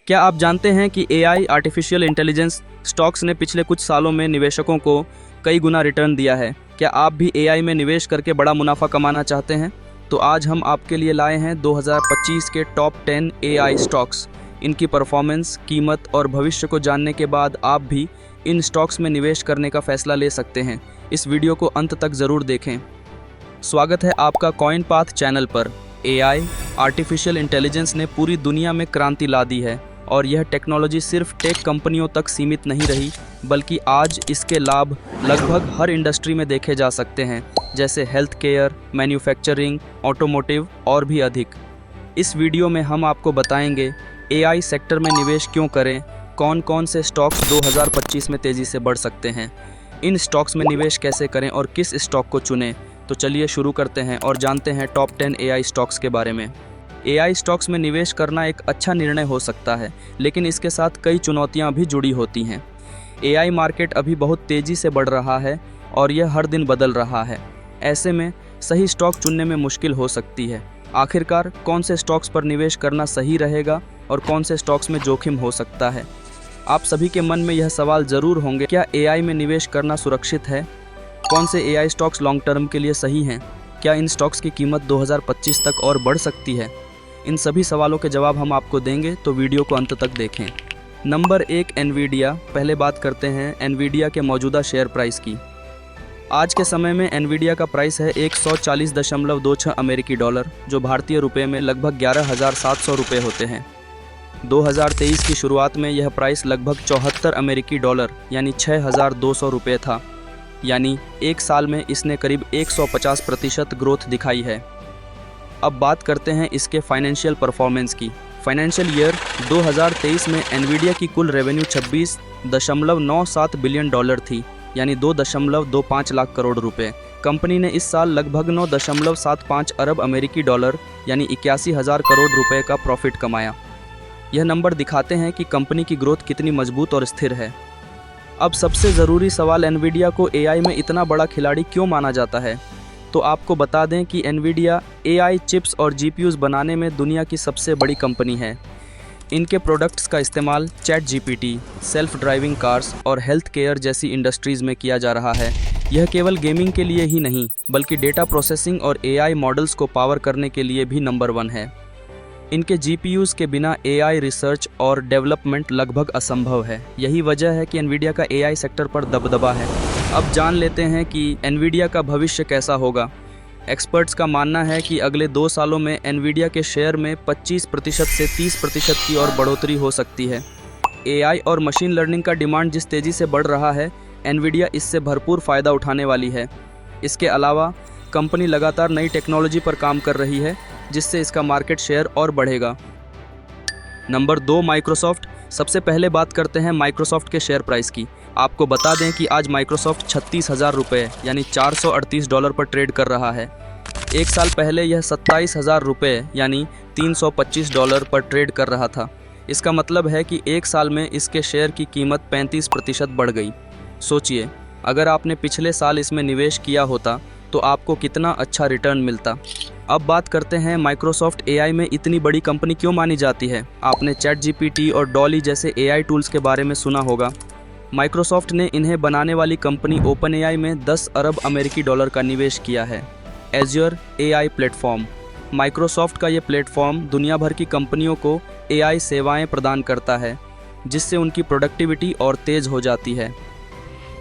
क्या आप जानते हैं कि एआई आर्टिफिशियल इंटेलिजेंस स्टॉक्स ने पिछले कुछ सालों में निवेशकों को कई गुना रिटर्न दिया है। क्या आप भी एआई में निवेश करके बड़ा मुनाफा कमाना चाहते हैं? तो आज हम आपके लिए लाए हैं 2025 के टॉप 10 एआई स्टॉक्स। इनकी परफॉर्मेंस, कीमत और भविष्य को जानने के बाद आप भी इन स्टॉक्स में निवेश करने का फैसला ले सकते हैं। इस वीडियो को अंत तक ज़रूर देखें। स्वागत है आपका कॉइन पाथ चैनल पर। एआई आर्टिफिशियल इंटेलिजेंस ने पूरी दुनिया में क्रांति ला दी है और यह टेक्नोलॉजी सिर्फ टेक कंपनियों तक सीमित नहीं रही, बल्कि आज इसके लाभ लगभग हर इंडस्ट्री में देखे जा सकते हैं, जैसे हेल्थ केयर, मैन्युफैक्चरिंग, ऑटोमोटिव और भी अधिक। इस वीडियो में हम आपको बताएंगे एआई सेक्टर में निवेश क्यों करें, कौन कौन से स्टॉक्स 2025 में तेज़ी से बढ़ सकते हैं, इन स्टॉक्स में निवेश कैसे करें और किस स्टॉक को चुनें। तो चलिए शुरू करते हैं और जानते हैं टॉप 10 एआई स्टॉक्स के बारे में। एआई स्टॉक्स में निवेश करना एक अच्छा निर्णय हो सकता है, लेकिन इसके साथ कई चुनौतियां भी जुड़ी होती हैं। एआई मार्केट अभी बहुत तेज़ी से बढ़ रहा है और यह हर दिन बदल रहा है। ऐसे में सही स्टॉक चुनने में मुश्किल हो सकती है। आखिरकार कौन से स्टॉक्स पर निवेश करना सही रहेगा और कौन से स्टॉक्स में जोखिम हो सकता है? आप सभी के मन में यह सवाल ज़रूर होंगे, क्या एआई में निवेश करना सुरक्षित है? कौन से एआई स्टॉक्स लॉन्ग टर्म के लिए सही हैं? क्या इन स्टॉक्स की कीमत 2025 तक और बढ़ सकती है? इन सभी सवालों के जवाब हम आपको देंगे, तो वीडियो को अंत तक देखें। Number 1, Nvidia. पहले बात करते हैं एनवीडिया के मौजूदा शेयर प्राइस की। आज के समय में एनवीडिया का प्राइस है 140.26 अमेरिकी डॉलर, जो भारतीय रुपये में लगभग 11,700 रुपये होते हैं। 2023 की शुरुआत में यह प्राइस लगभग 74 अमेरिकी डॉलर यानी 6,200 रुपये था, यानी एक साल में इसने करीब 150% ग्रोथ दिखाई है। अब बात करते हैं इसके फाइनेंशियल परफॉर्मेंस की। फाइनेंशियल ईयर 2023 में एनवीडिया की कुल रेवेन्यू 26.97 बिलियन डॉलर थी, यानी 2.25 लाख करोड़ रुपए। कंपनी ने इस साल लगभग 9.75 अरब अमेरिकी डॉलर यानी 81,000 करोड़ रुपए का प्रॉफिट कमाया। यह नंबर दिखाते हैं कि कंपनी की ग्रोथ कितनी मजबूत और स्थिर है। अब सबसे ज़रूरी सवाल, एनवीडिया को एआई में इतना बड़ा खिलाड़ी क्यों माना जाता है? तो आपको बता दें कि एनवीडिया एआई चिप्स और जीपीयूज बनाने में दुनिया की सबसे बड़ी कंपनी है। इनके प्रोडक्ट्स का इस्तेमाल chat GPT, self driving cars और हेल्थ केयर जैसी इंडस्ट्रीज़ में किया जा रहा है। यह केवल गेमिंग के लिए ही नहीं, बल्कि डेटा प्रोसेसिंग और एआई मॉडल्स को पावर करने के लिए भी नंबर 1 है। इनके जीपीयूज के बिना एआई रिसर्च और डेवलपमेंट लगभग असंभव है। यही वजह है कि एनवीडिया का एआई सेक्टर पर दबदबा है। अब जान लेते हैं कि एनवीडिया का भविष्य कैसा होगा। एक्सपर्ट्स का मानना है कि अगले 2 सालों में एनवीडिया के शेयर में 25% से 30% की और बढ़ोतरी हो सकती है। एआई और मशीन लर्निंग का डिमांड जिस तेज़ी से बढ़ रहा है, एनवीडिया इससे भरपूर फ़ायदा उठाने वाली है। इसके अलावा कंपनी लगातार नई टेक्नोलॉजी पर काम कर रही है, जिससे इसका मार्केट शेयर और बढ़ेगा। Number 2, Microsoft. सबसे पहले बात करते हैं माइक्रोसॉफ्ट के शेयर प्राइस की। आपको बता दें कि आज माइक्रोसॉफ्ट 36,000 रुपये यानी 438 डॉलर पर ट्रेड कर रहा है। एक साल पहले यह 27,000 रुपये यानी 325 डॉलर पर ट्रेड कर रहा था। इसका मतलब है कि एक साल में इसके शेयर की कीमत 35% बढ़ गई। सोचिए, अगर आपने पिछले साल इसमें निवेश किया होता तो आपको कितना अच्छा रिटर्न मिलता। अब बात करते हैं माइक्रोसॉफ्ट एआई में इतनी बड़ी कंपनी क्यों मानी जाती है। आपने चैट जीपीटी और डॉली जैसे एआई टूल्स के बारे में सुना होगा। माइक्रोसॉफ्ट ने इन्हें बनाने वाली कंपनी ओपन एआई में 10 अरब अमेरिकी डॉलर का निवेश किया है। Azure AI platform. माइक्रोसॉफ्ट का ये प्लेटफॉर्म दुनिया भर की कंपनियों को एआई सेवाएं प्रदान करता है, जिससे उनकी प्रोडक्टिविटी और तेज़ हो जाती है।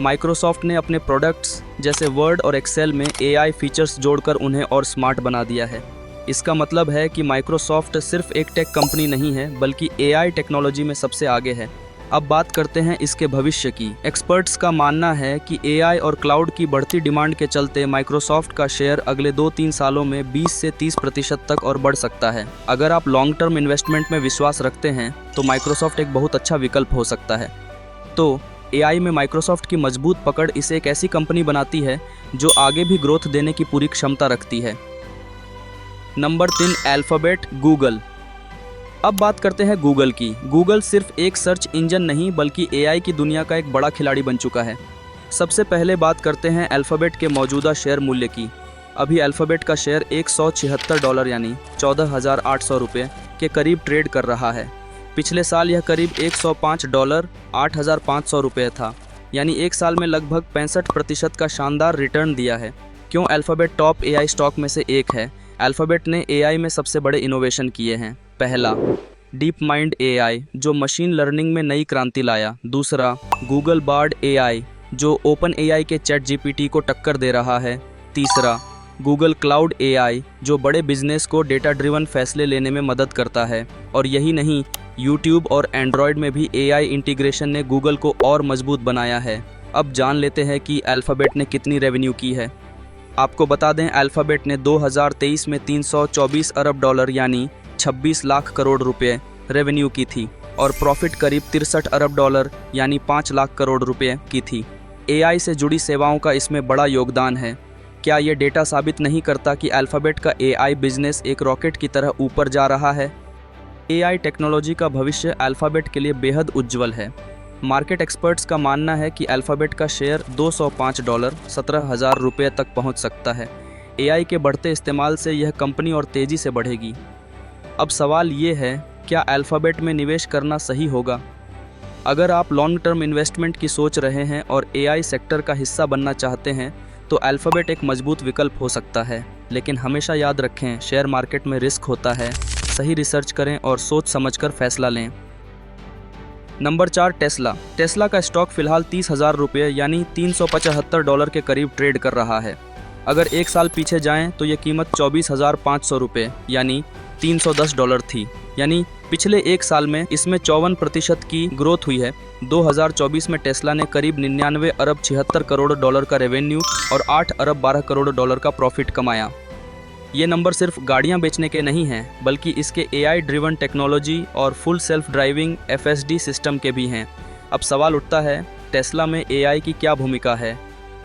माइक्रोसॉफ्ट ने अपने प्रोडक्ट्स जैसे वर्ड और एक्सेल में एआई फीचर्स जोड़कर उन्हें और स्मार्ट बना दिया है। इसका मतलब है कि माइक्रोसॉफ्ट सिर्फ एक टेक कंपनी नहीं है, बल्कि एआई टेक्नोलॉजी में सबसे आगे है। अब बात करते हैं इसके भविष्य की। एक्सपर्ट्स का मानना है कि एआई और क्लाउड की बढ़ती डिमांड के चलते माइक्रोसॉफ्ट का शेयर अगले 2-3 सालों में 20 से 30% तक और बढ़ सकता है। अगर आप लॉन्ग टर्म इन्वेस्टमेंट में विश्वास रखते हैं तो माइक्रोसॉफ्ट एक बहुत अच्छा विकल्प हो सकता है। तो एआई में माइक्रोसॉफ्ट की मजबूत पकड़ इसे एक ऐसी कंपनी बनाती है जो आगे भी ग्रोथ देने की पूरी क्षमता रखती है। Number 3, alphabet, Google. अब बात करते हैं गूगल की। गूगल सिर्फ एक सर्च इंजन नहीं, बल्कि एआई की दुनिया का एक बड़ा खिलाड़ी बन चुका है। सबसे पहले बात करते हैं अल्फाबेट के मौजूदा शेयर मूल्य की। अभी अल्फाबेट का शेयर $176 यानी 14,800 रुपये के करीब ट्रेड कर रहा है। पिछले साल यह करीब $105 8,500 रुपये था, यानी एक साल में लगभग 65% का शानदार रिटर्न दिया है। क्यों अल्फ़ाबेट टॉप एआई स्टॉक में से एक है? अल्फ़ाबेट ने एआई में सबसे बड़े इनोवेशन किए हैं। पहला, डीप माइंड एआई, जो मशीन लर्निंग में नई क्रांति लाया। दूसरा, गूगल बार्ड एआई, जो ओपन एआई के चैट जीपीटी को टक्कर दे रहा है। तीसरा, गूगल क्लाउड एआई, जो बड़े बिजनेस को डेटा ड्रिवन फैसले लेने में मदद करता है। और यही नहीं, यूट्यूब और एंड्रॉयड में भी एआई इंटीग्रेशन ने गूगल को और मजबूत बनाया है। अब जान लेते हैं कि अल्फ़ाबेट ने कितनी रेवेन्यू की है। आपको बता दें, अल्फ़ाबेट ने 2023 में $324 अरब यानी 26 लाख करोड़ रुपए रेवेन्यू की थी और प्रॉफिट करीब $63 अरब यानी 5 लाख करोड़ रुपए की थी। एआई से जुड़ी सेवाओं का इसमें बड़ा योगदान है। क्या ये डेटा साबित नहीं करता कि अल्फ़ाबेट का एआई बिजनेस एक रॉकेट की तरह ऊपर जा रहा है? एआई टेक्नोलॉजी का भविष्य अल्फ़ाबेट के लिए बेहद उज्जवल है। मार्केट एक्सपर्ट्स का मानना है कि अल्फ़ाबेट का शेयर $205 17,000 रुपये तक पहुंच सकता है। एआई के बढ़ते इस्तेमाल से यह कंपनी और तेज़ी से बढ़ेगी। अब सवाल ये है, क्या अल्फ़ाबेट में निवेश करना सही होगा? अगर आप लॉन्ग टर्म इन्वेस्टमेंट की सोच रहे हैं और एआई सेक्टर का हिस्सा बनना चाहते हैं तो अल्फ़ाबेट एक मजबूत विकल्प हो सकता है। लेकिन हमेशा याद रखें, शेयर मार्केट में रिस्क होता है। सही रिसर्च करें और सोच समझकर फैसला लें। Number 4, Tesla. टेस्ला का स्टॉक फिलहाल $30,000 रुपये यानी $375 के करीब ट्रेड कर रहा है। अगर एक साल पीछे जाएं तो यह कीमत $24,500 रुपये यानी $310 थी। यानी पिछले एक साल में इसमें 54% की ग्रोथ हुई है। 2024 में टेस्ला ने करीब $99 अरब 76 करोड़ का रेवेन्यू और $8 अरब 12 करोड़ का प्रॉफिट कमाया। ये नंबर सिर्फ गाड़ियां बेचने के नहीं हैं, बल्कि इसके एआई ड्रिवन टेक्नोलॉजी और full self driving FSD system के भी हैं। अब सवाल उठता है, टेस्ला में एआई की क्या भूमिका है?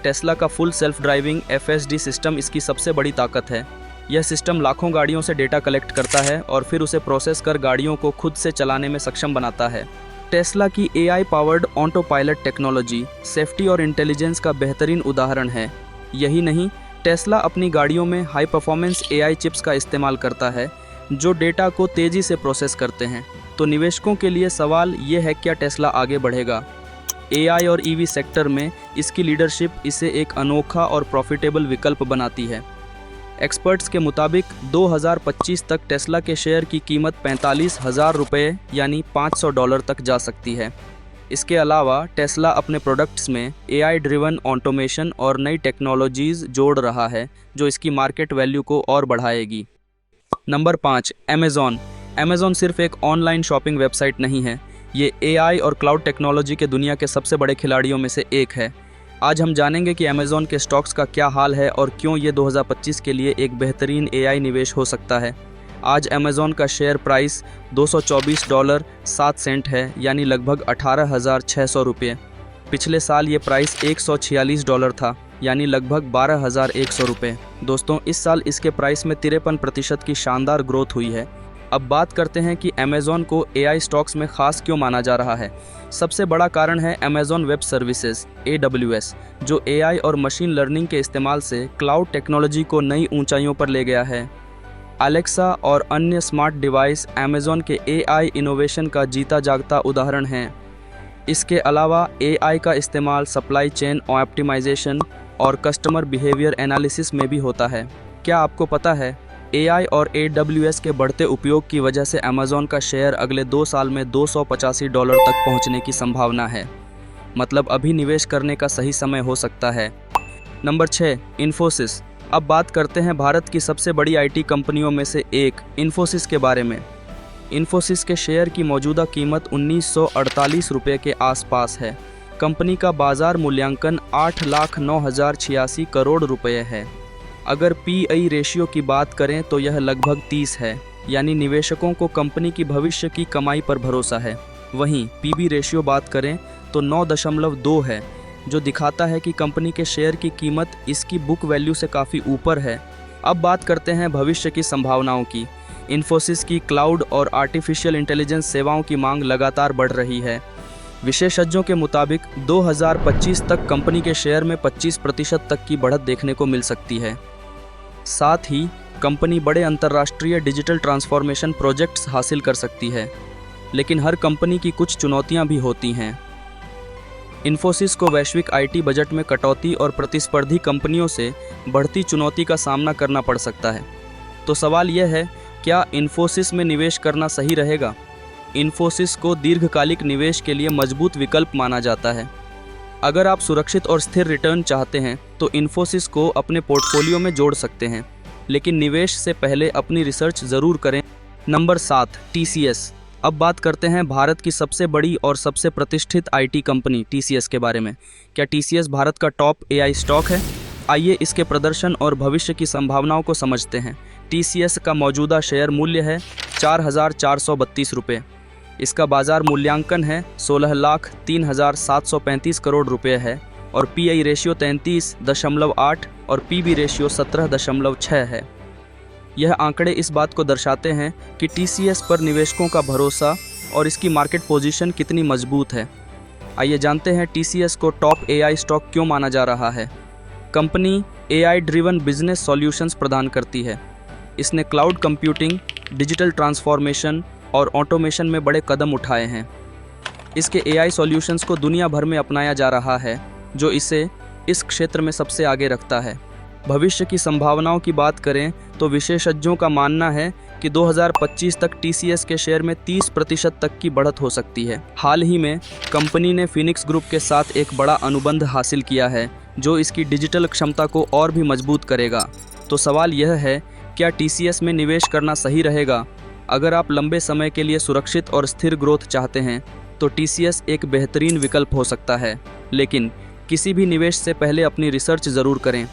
टेस्ला का full self driving FSD system इसकी सबसे बड़ी ताकत है। यह सिस्टम लाखों गाड़ियों से डेटा कलेक्ट करता है और फिर उसे प्रोसेस कर गाड़ियों को खुद से चलाने में सक्षम बनाता है। टेस्ला की AI powered auto pilot technology safety और इंटेलिजेंस का बेहतरीन उदाहरण है। यही नहीं, टेस्ला अपनी गाड़ियों में हाई परफॉर्मेंस एआई चिप्स का इस्तेमाल करता है जो डेटा को तेज़ी से प्रोसेस करते हैं। तो निवेशकों के लिए सवाल ये है, क्या टेस्ला आगे बढ़ेगा? एआई और ईवी सेक्टर में इसकी लीडरशिप इसे एक अनोखा और प्रॉफिटेबल विकल्प बनाती है। एक्सपर्ट्स के मुताबिक 2025 तक टेस्ला के शेयर की कीमत $45,000 रुपये यानी $500 तक जा सकती है। इसके अलावा टेस्ला अपने प्रोडक्ट्स में एआई ड्रिवन ऑटोमेशन और नई टेक्नोलॉजीज़ जोड़ रहा है जो इसकी मार्केट वैल्यू को और बढ़ाएगी। Number 5, Amazon. अमेज़ॉन सिर्फ एक ऑनलाइन शॉपिंग वेबसाइट नहीं है, ये एआई और क्लाउड टेक्नोलॉजी के दुनिया के सबसे बड़े खिलाड़ियों में से एक है। आज हम जानेंगे कि अमेज़ॉन के स्टॉक्स का क्या हाल है और क्यों ये 2025 के लिए एक बेहतरीन एआई निवेश हो सकता है। आज अमेज़ॉन का शेयर प्राइस $224.07 है यानी लगभग 18,600 रुपये। पिछले साल ये प्राइस $146 था यानी लगभग 12,100 रुपये। दोस्तों, इस साल इसके प्राइस में 53% की शानदार ग्रोथ हुई है। अब बात करते हैं कि अमेज़ॉन को एआई स्टॉक्स में ख़ास क्यों माना जा रहा है। सबसे बड़ा कारण है अमेज़ॉन वेब सर्विसेज AWS, जो एआई और मशीन लर्निंग के इस्तेमाल से क्लाउड टेक्नोलॉजी को नई ऊंचाइयों पर ले गया है। अलेक्सा और अन्य स्मार्ट डिवाइस अमेज़ॉन के एआई इनोवेशन का जीता जागता उदाहरण हैं। इसके अलावा एआई का इस्तेमाल सप्लाई चेन ऑप्टिमाइजेशन और कस्टमर बिहेवियर एनालिसिस में भी होता है। क्या आपको पता है, एआई और AWS के बढ़ते उपयोग की वजह से अमेज़ॉन का शेयर अगले 2 साल में $285 तक पहुंचने की संभावना है। मतलब अभी निवेश करने का सही समय हो सकता है। नंबर 6, इन्फोसिस। अब बात करते हैं भारत की सबसे बड़ी आईटी कंपनियों में से एक इन्फोसिस के बारे में। इन्फोसिस के शेयर की मौजूदा कीमत $1948 रुपये के आसपास है। कंपनी का बाजार मूल्यांकन 8,09,086 करोड़ रुपये है। अगर PI रेशियो की बात करें तो यह लगभग 30 है, यानी निवेशकों को कंपनी की भविष्य की कमाई पर भरोसा है। वहीं PB रेशियो बात करें तो 9.2 है, जो दिखाता है कि कंपनी के शेयर की कीमत इसकी बुक वैल्यू से काफ़ी ऊपर है। अब बात करते हैं भविष्य की संभावनाओं की। इन्फोसिस की क्लाउड और आर्टिफिशियल इंटेलिजेंस सेवाओं की मांग लगातार बढ़ रही है। विशेषज्ञों के मुताबिक 2025 तक कंपनी के शेयर में 25% तक की बढ़त देखने को मिल सकती है। साथ ही कंपनी बड़े अंतर्राष्ट्रीय डिजिटल ट्रांसफॉर्मेशन प्रोजेक्ट्स हासिल कर सकती है। लेकिन हर कंपनी की कुछ चुनौतियां भी होती हैं। इन्फोसिस को वैश्विक आईटी बजट में कटौती और प्रतिस्पर्धी कंपनियों से बढ़ती चुनौती का सामना करना पड़ सकता है। तो सवाल यह है, क्या इन्फोसिस में निवेश करना सही रहेगा? इन्फोसिस को दीर्घकालिक निवेश के लिए मजबूत विकल्प माना जाता है। अगर आप सुरक्षित और स्थिर रिटर्न चाहते हैं तो इन्फोसिस को अपने पोर्टफोलियो में जोड़ सकते हैं, लेकिन निवेश से पहले अपनी रिसर्च ज़रूर करें। Number 7, TCS. अब बात करते हैं भारत की सबसे बड़ी और सबसे प्रतिष्ठित आईटी कंपनी टीसीएस के बारे में। क्या टीसीएस भारत का टॉप एआई स्टॉक है? आइए इसके प्रदर्शन और भविष्य की संभावनाओं को समझते हैं। टीसीएस का मौजूदा शेयर मूल्य है 4,432 रुपये। इसका बाजार मूल्यांकन है 16,03,735 करोड़ रुपये है और पीई रेशियो 33.8 और पीबी रेशियो 17.6 है। यह आंकड़े इस बात को दर्शाते हैं कि टीसीएस पर निवेशकों का भरोसा और इसकी मार्केट पोजीशन कितनी मजबूत है। आइए जानते हैं टीसीएस को टॉप एआई स्टॉक क्यों माना जा रहा है। Company AI driven business solutions प्रदान करती है। इसने क्लाउड कंप्यूटिंग, डिजिटल ट्रांसफॉर्मेशन और ऑटोमेशन में बड़े कदम उठाए हैं। इसके एआई सॉल्यूशंस को दुनिया भर में अपनाया जा रहा है, जो इसे इस क्षेत्र में सबसे आगे रखता है। भविष्य की संभावनाओं की बात करें तो विशेषज्ञों का मानना है कि 2025 तक टीसीएस के शेयर में 30% तक की बढ़त हो सकती है। हाल ही में कंपनी ने फिनिक्स ग्रुप के साथ एक बड़ा अनुबंध हासिल किया है, जो इसकी डिजिटल क्षमता को और भी मजबूत करेगा। तो सवाल यह है, क्या टीसीएस में निवेश करना सही रहेगा? अगर आप लंबे समय के लिए सुरक्षित और स्थिर ग्रोथ चाहते हैं तो टीसीएस एक बेहतरीन विकल्प हो सकता है, लेकिन किसी भी निवेश से पहले अपनी रिसर्च ज़रूर करें।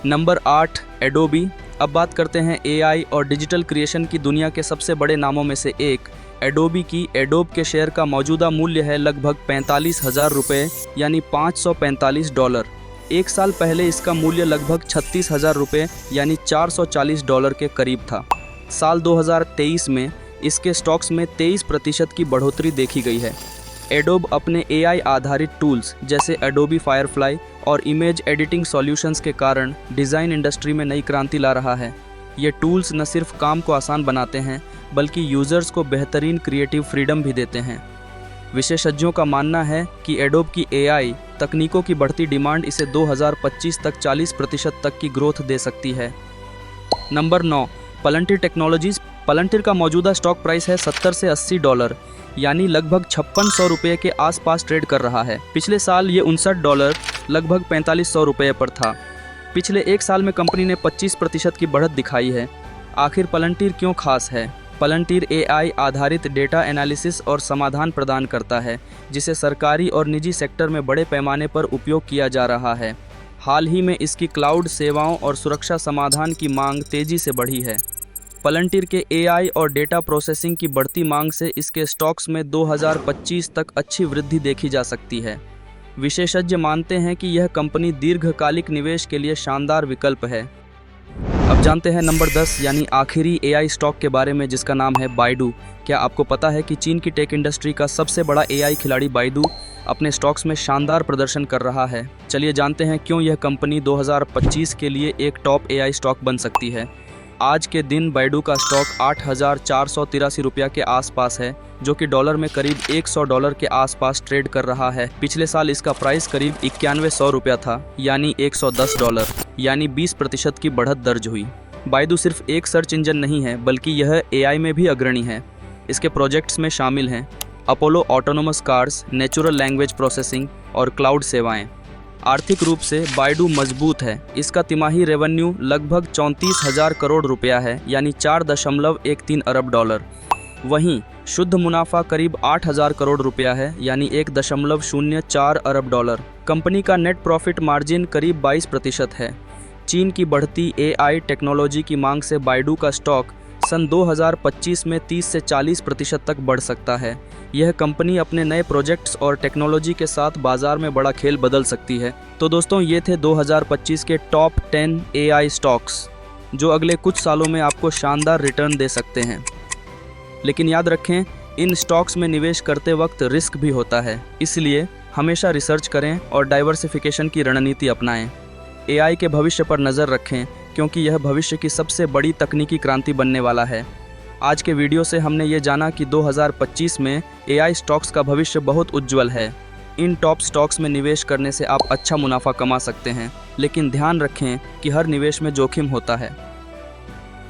Number 8, Adobe. अब बात करते हैं एआई और डिजिटल क्रिएशन की दुनिया के सबसे बड़े नामों में से एक एडोबी की। एडोब के शेयर का मौजूदा मूल्य है लगभग 45,000 रुपये, यानी $545। एक साल पहले इसका मूल्य लगभग 36,000 रुपये यानी $440 के करीब था। साल 2023 में इसके स्टॉक्स में 23% की बढ़ोतरी देखी गई है। एडोब अपने एआई आधारित टूल्स जैसे एडोबी फायरफ्लाई और इमेज एडिटिंग सॉल्यूशंस के कारण डिज़ाइन इंडस्ट्री में नई क्रांति ला रहा है। ये टूल्स न सिर्फ काम को आसान बनाते हैं, बल्कि यूज़र्स को बेहतरीन क्रिएटिव फ्रीडम भी देते हैं। विशेषज्ञों का मानना है कि एडोब की एआई तकनीकों की बढ़ती डिमांड इसे 2025 तक 40% तक की ग्रोथ दे सकती है। Number 9, पलंटिर technologies. पलंटिर का मौजूदा स्टॉक प्राइस है $70 से $80, यानी लगभग 5600 रुपये के आसपास ट्रेड कर रहा है। पिछले साल ये $59 लगभग 4500 रुपये पर था। पिछले एक साल में कंपनी ने 25% की बढ़त दिखाई है। आखिर पलंटिर क्यों खास है? पलंटिर एआई आधारित डेटा एनालिसिस और समाधान प्रदान करता है, जिसे सरकारी और निजी सेक्टर में बड़े पैमाने पर उपयोग किया जा रहा है। हाल ही में इसकी क्लाउड सेवाओं और सुरक्षा समाधान की मांग तेज़ी से बढ़ी है। पलंटिर के एआई और डेटा प्रोसेसिंग की बढ़ती मांग से इसके स्टॉक्स में 2025 तक अच्छी वृद्धि देखी जा सकती है। विशेषज्ञ मानते हैं कि यह कंपनी दीर्घकालिक निवेश के लिए शानदार विकल्प है। अब जानते हैं नंबर 10 यानी आखिरी एआई स्टॉक के बारे में, जिसका नाम है बाइडू। क्या आपको पता है कि चीन की टेक इंडस्ट्री का सबसे बड़ा एआई खिलाड़ी बाइडू अपने स्टॉक्स में शानदार प्रदर्शन कर रहा है? चलिए जानते हैं क्यों यह कंपनी 2025 के लिए एक टॉप एआई स्टॉक बन सकती है। आज के दिन बाइडू का स्टॉक 8,483 रुपये के आसपास है, जो कि डॉलर में करीब $100 के आसपास ट्रेड कर रहा है। पिछले साल इसका प्राइस करीब 9100 रुपया था, यानी $110, यानी 20% की बढ़त दर्ज हुई। बाइडू सिर्फ एक सर्च इंजन नहीं है, बल्कि यह एआई में भी अग्रणी है। इसके प्रोजेक्ट्स में शामिल हैं Apollo autonomous cars, natural language processing और क्लाउड सेवाएं। आर्थिक रूप से बाइडू मजबूत है। इसका तिमाही रेवेन्यू लगभग 34,000 करोड़ रुपया है, यानी $4.13 अरब। वहीं शुद्ध मुनाफा करीब 8,000 करोड़ रुपया है, यानी $1.04 अरब। कंपनी का नेट प्रॉफिट मार्जिन करीब 22% है। चीन की बढ़ती एआई टेक्नोलॉजी की मांग से बाइडू का स्टॉक सन 2025 में 30 से 40% तक बढ़ सकता है। यह कंपनी अपने नए प्रोजेक्ट्स और टेक्नोलॉजी के साथ बाजार में बड़ा खेल बदल सकती है। तो दोस्तों, ये थे 2025 के टॉप 10 एआई स्टॉक्स, जो अगले कुछ सालों में आपको शानदार रिटर्न दे सकते हैं। लेकिन याद रखें, इन स्टॉक्स में निवेश करते वक्त रिस्क भी होता है, इसलिए हमेशा रिसर्च करें और डाइवर्सिफिकेशन की रणनीति अपनाएं। एआई के भविष्य पर नज़र रखें, क्योंकि यह भविष्य की सबसे बड़ी तकनीकी क्रांति बनने वाला है। आज के वीडियो से हमने ये जाना कि 2025 में एआई स्टॉक्स का भविष्य बहुत उज्जवल है। इन टॉप स्टॉक्स में निवेश करने से आप अच्छा मुनाफा कमा सकते हैं, लेकिन ध्यान रखें कि हर निवेश में जोखिम होता है।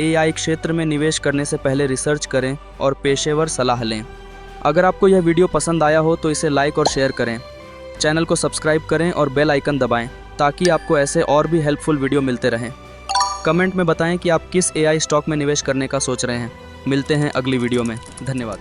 एआई क्षेत्र में निवेश करने से पहले रिसर्च करें और पेशेवर सलाह लें। अगर आपको यह वीडियो पसंद आया हो तो इसे लाइक और शेयर करें। चैनल को सब्सक्राइब करें और बेल आइकन दबाएं ताकि आपको ऐसे और भी हेल्पफुल वीडियो मिलते रहें। कमेंट में बताएं कि आप किस एआई स्टॉक में निवेश करने का सोच रहे हैं। मिलते हैं अगली वीडियो में। धन्यवाद।